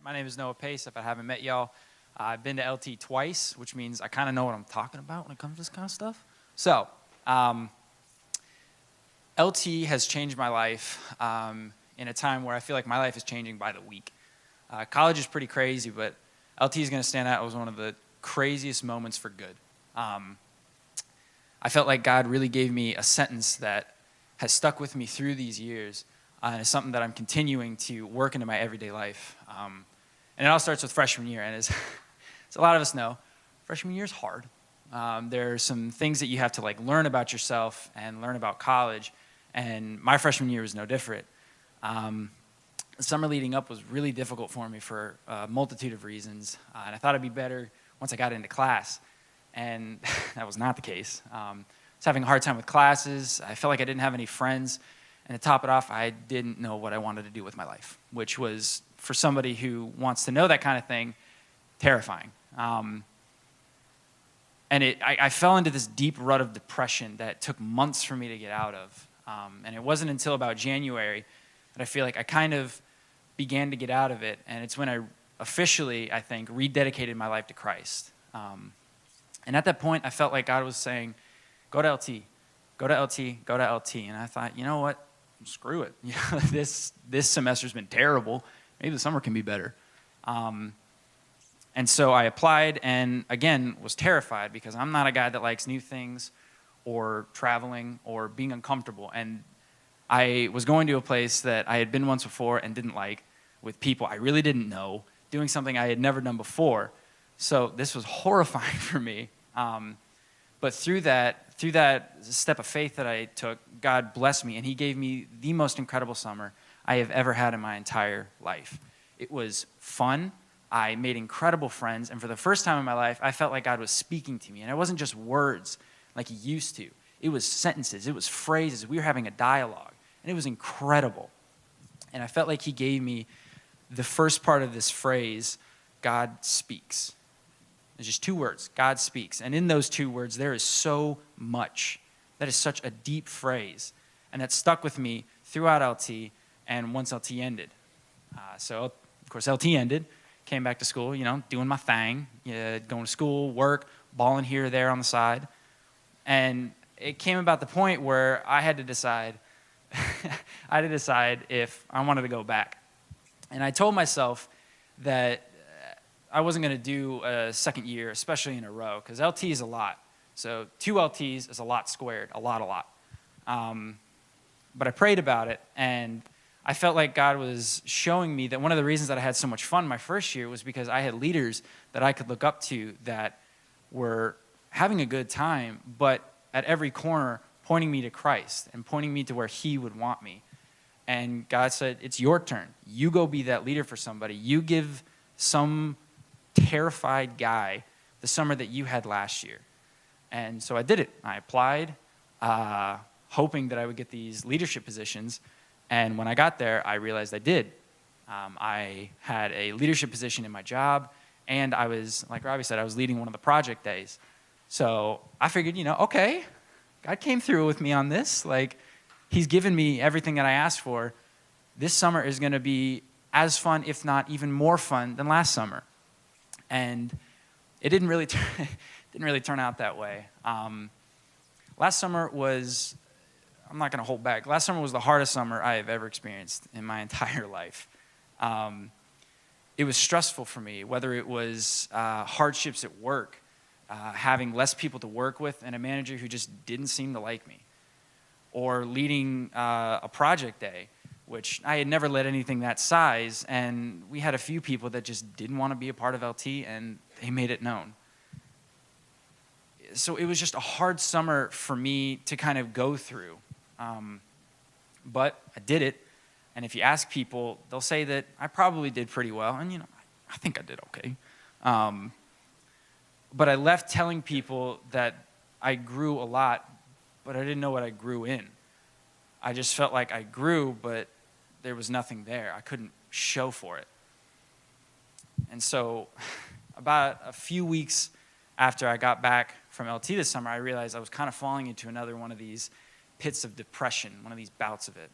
My name is Noah Pace. If I haven't met y'all, I've been to LT twice, which means I kind of know what I'm talking about when it comes to this kind of stuff. So, LT has changed my life in a time where I feel like my life is changing by the week. College is pretty crazy, but LT is going to stand out as one of the craziest moments for good. I felt like God really gave me a sentence that has stuck with me through these years, and it's something that I'm continuing to work into my everyday life. And it all starts with freshman year, and as a lot of us know, freshman year is hard. There are some things that you have to learn about yourself and learn about college, and my freshman year was no different. The summer leading up was really difficult for me for a multitude of reasons, and I thought it'd be better once I got into class, and that was not the case. I was having a hard time with classes. I felt like I didn't have any friends, and to top it off, I didn't know what I wanted to do with my life, which was, for somebody who wants to know that kind of thing, terrifying. And I fell into this deep rut of depression that took months for me to get out of. And it wasn't until about January that I feel like I kind of began to get out of it. And it's when I officially, I think, rededicated my life to Christ. And at that point, I felt like God was saying, go to LT, go to LT, go to LT. And I thought, you know what? Screw it. This semester's been terrible. Maybe the summer can be better. And so I applied and, again, was terrified because I'm not a guy that likes new things or traveling or being uncomfortable. And I was going to a place that I had been once before and didn't like, with people I really didn't know, doing something I had never done before. So this was horrifying for me. But through that step of faith that I took, God blessed me, and he gave me the most incredible summer I have ever had in my entire life. It was fun. I made incredible friends, and for the first time in my life, I felt like God was speaking to me, and it wasn't just words like he used to. It was sentences. It was phrases. We were having a dialogue, and it was incredible. And I felt like he gave me the first part of this phrase, God speaks. There's just two words, God speaks. And in those two words, there is so much. That is such a deep phrase. And that stuck with me throughout LT and once LT ended. So, of course, LT ended. Came back to school, doing my thing. Going to school, work, balling here or there on the side. And it came about the point where I had to decide if I wanted to go back. And I told myself that I wasn't going to do a second year, especially in a row, because LT is a lot. So 2 LTs is a lot squared, a lot. But I prayed about it, and I felt like God was showing me that one of the reasons that I had so much fun my first year was because I had leaders that I could look up to that were having a good time, but at every corner pointing me to Christ and pointing me to where he would want me. And God said, it's your turn. You go be that leader for somebody. You give some terrified guy the summer that you had last year. And so I did it. I applied, hoping that I would get these leadership positions. And when I got there, I realized I did. I had a leadership position in my job, and I was, like Robbie said, I was leading one of the project days. So I figured, okay, God came through with me on this. He's given me everything that I asked for. This summer is going to be as fun, if not even more fun, than last summer. And it didn't really turn out that way. Last summer was, I'm not going to hold back. Last summer was the hardest summer I have ever experienced in my entire life. It was stressful for me, whether it was hardships at work, having less people to work with, and a manager who just didn't seem to like me, or leading a project day, which I had never led anything that size, and we had a few people that just didn't want to be a part of LT, and they made it known. So it was just a hard summer for me to kind of go through. But I did it, and if you ask people, they'll say that I probably did pretty well, and I think I did okay. But I left telling people that I grew a lot, but I didn't know what I grew in. I just felt like I grew, but there was nothing there. I couldn't show for it. And so about a few weeks after I got back from LT this summer, I realized I was kind of falling into another one of these pits of depression, one of these bouts of it.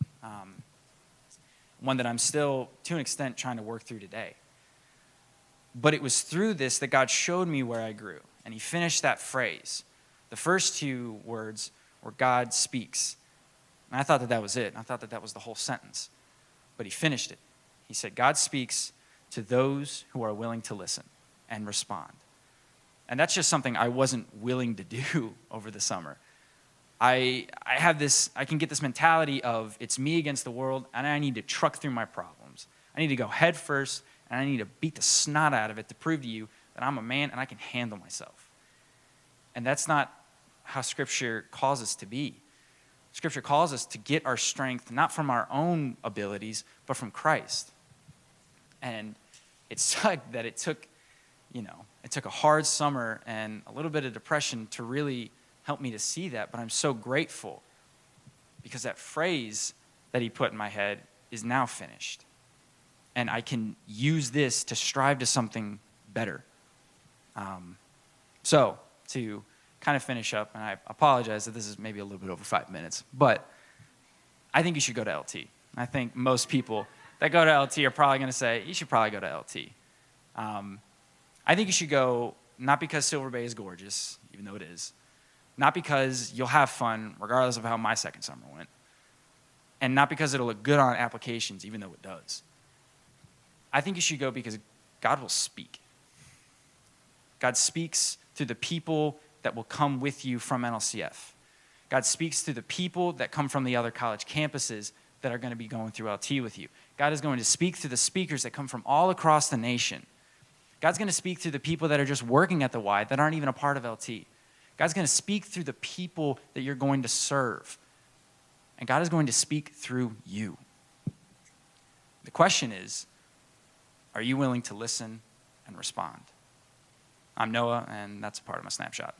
One that I'm still, to an extent, trying to work through today. But it was through this that God showed me where I grew. And he finished that phrase. The first two words were God speaks. And I thought that was it. I thought that was the whole sentence. But he finished it. He said, God speaks to those who are willing to listen and respond. And that's just something I wasn't willing to do over the summer. I can get this mentality of it's me against the world, and I need to truck through my problems. I need to go head first, and I need to beat the snot out of it to prove to you that I'm a man and I can handle myself. And that's not how Scripture calls us to be. Scripture calls us to get our strength not from our own abilities, but from Christ. And it sucked that it took a hard summer and a little bit of depression to really help me to see that, but I'm so grateful because that phrase that he put in my head is now finished. And I can use this to strive to something better. So to kind of finish up, and I apologize that this is maybe a little bit over 5 minutes, but I think you should go to LT. I think most people that go to LT are probably going to say, you should probably go to LT. I think you should go not because Silver Bay is gorgeous, even though it is, not because you'll have fun, regardless of how my second summer went, and not because it'll look good on applications, even though it does. I think you should go because God will speak. God speaks through the people that will come with you from NLCF. God speaks through the people that come from the other college campuses that are going to be going through LT with you. God is going to speak through the speakers that come from all across the nation. God's going to speak through the people that are just working at the Y that aren't even a part of LT. God's going to speak through the people that you're going to serve. And God is going to speak through you. The question is, are you willing to listen and respond? I'm Noah, and that's a part of my snapshot.